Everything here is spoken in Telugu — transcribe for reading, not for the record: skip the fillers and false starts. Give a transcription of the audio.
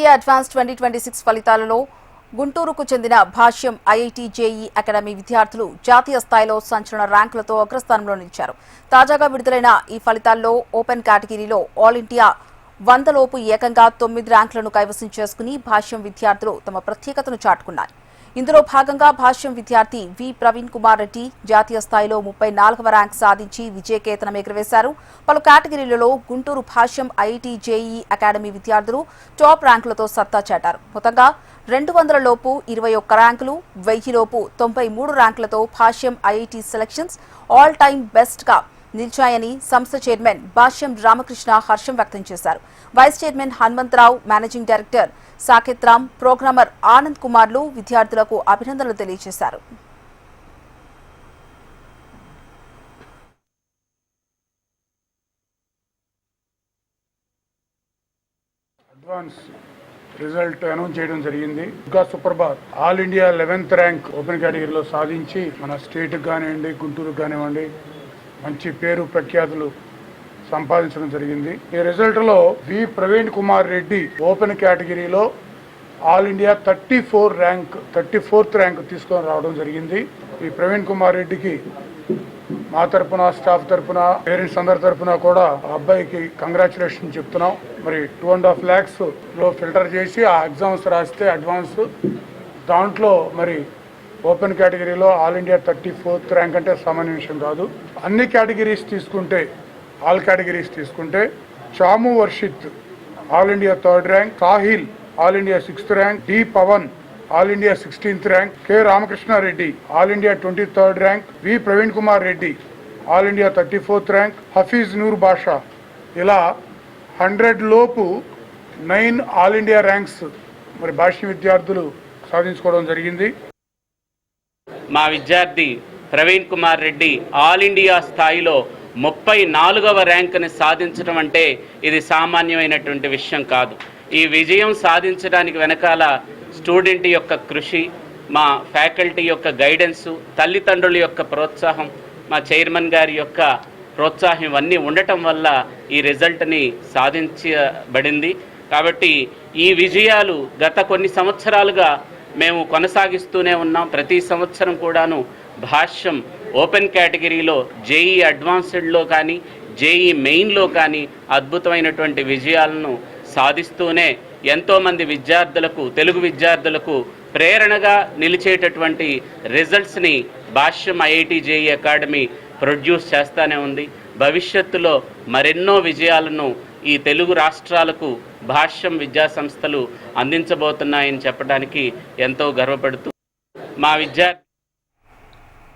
ఎన్డీఏ అడ్వాన్స్ 2026 ఫలితాలలో గుంటూరుకు చెందిన భాష్యం ఐఐటి జేఈ అకాడమీ విద్యార్థులు జాతీయ స్థాయిలో సంచలన ర్యాంకులతో అగ్రస్థానంలో నిలిచారు. తాజాగా విడుదలైన ఈ ఫలితాల్లో ఓపెన్ కేటగిరీలో ఆల్ ఇండియా 100 లోపు ఏకంగా 9 ర్యాంకులను కైవసం చేసుకుని భాష్యం విద్యార్థులు తమ ప్రత్యేకతను చాటుకున్నారు. ఇందులో భాగంగా భాష్యం విద్యార్థి వి ప్రవీణ్ కుమార్ రెడ్డి జాతీయ స్థాయిలో 34వ ర్యాంక్ సాధించి విజయకేతనం ఎగురవేశారు. పలు కేటగిరీలలో గుంటూరు భాష్యం ఐఐటి జేఈ అకాడమీ విద్యార్థులు టాప్ ర్యాంకులతో సత్తా చాటారు. మొత్తంగా 200 లోపు 21 ర్యాంకులు, 1000 లోపు 93 ర్యాంకులతో Bhashyam IIT selections all time best గా నిలిచాయని సంస్థ చైర్మన్ భాష్యం రామకృష్ణ హర్షం వ్యక్తం చేశారు. Vice chairman Hanumantharao, managing director Saketh Ram, programmer Anand కుమార్లు విద్యార్థులకు అభినందనలు తెలియజేశారు. అడ్వాన్స్ రిజల్ట్ అనౌన్స్ చేయడం జరిగింది. ఇంకా Suprabhat all India 11th rank open కేటగిరీలో సాధించి మన స్టేట్కి కానివ్వండి, గుంటూరుకు కానివ్వండి మంచి పేరు ప్రఖ్యాతులు సంపాదించడం జరిగింది. ఈ రిజల్ట్లో వి ప్రవీణ్ కుమార్ రెడ్డి ఓపెన్ కేటగిరీలో ఆల్ ఇండియా 34th ర్యాంక్ తీసుకొని రావడం జరిగింది. ఈ ప్రవీణ్ కుమార్ రెడ్డికి మా తరపున, స్టాఫ్ తరపున, పేరెంట్స్ అందరి తరపున కూడా ఆ అబ్బాయికి కంగ్రాచులేషన్ చెప్తున్నాం. మరి 2.5 lakhs లో ఫిల్టర్ చేసి ఆ ఎగ్జామ్స్ రాస్తే అడ్వాన్స్ దాంట్లో మరి ఓపెన్ కేటగిరీలో ఆల్ ఇండియా 34th ర్యాంక్ అంటే సామాన్య విషయం కాదు. అన్ని కేటగిరీస్ తీసుకుంటే, ఆల్ కేటగిరీస్ తీసుకుంటే Chamu Varshith all India 3rd rank, Sahil all India 6th rank, D Pavan all India 16th rank, K Ramakrishnareddy all India 23rd rank, V Praveen Kumar Reddy all India 34th rank, Hafeez Noor Basha ఇలా 100 లోపు 9 ఆల్ ఇండియా ర్యాంక్స్ మరి భాష్య విద్యార్థులు సాధించుకోవడం జరిగింది. మా విద్యార్థి ప్రవీణ్ కుమార్ రెడ్డి ఆల్ ఇండియా స్థాయిలో 34వ ర్యాంకుని సాధించడం అంటే ఇది సామాన్యమైనటువంటి విషయం కాదు. ఈ విజయం సాధించడానికి వెనకాల స్టూడెంట్ యొక్క కృషి, మా ఫ్యాకల్టీ యొక్క గైడెన్సు, తల్లిదండ్రుల యొక్క ప్రోత్సాహం, మా చైర్మన్ గారి యొక్క ప్రోత్సాహం ఇవన్నీ ఉండటం వల్ల ఈ రిజల్ట్ని సాధించబడింది. కాబట్టి ఈ విజయాలు గత కొన్ని సంవత్సరాలుగా మేము కొనసాగిస్తూనే ఉన్నాం. ప్రతి సంవత్సరం కూడాను భాష్యం ఓపెన్ కేటగిరీలో జేఈ అడ్వాన్స్డ్లో కానీ, జేఈ మెయిన్లో కానీ అద్భుతమైనటువంటి విజయాలను సాధిస్తూనే ఎంతోమంది విద్యార్థులకు, తెలుగు విద్యార్థులకు ప్రేరణగా నిలిచేటటువంటి రిజల్ట్స్ని భాష్యం ఐఐటి జేఈ అకాడమీ ప్రొడ్యూస్ చేస్తూనే ఉంది. భవిష్యత్తులో మరెన్నో విజయాలను ఈ తెలుగు రాష్ట్రాలకు భాష్యం విద్యా సంస్థలు అందించబోతున్నాయని చెప్పడానికి ఎంతో గర్వపడుతూ మా విద్యార్థి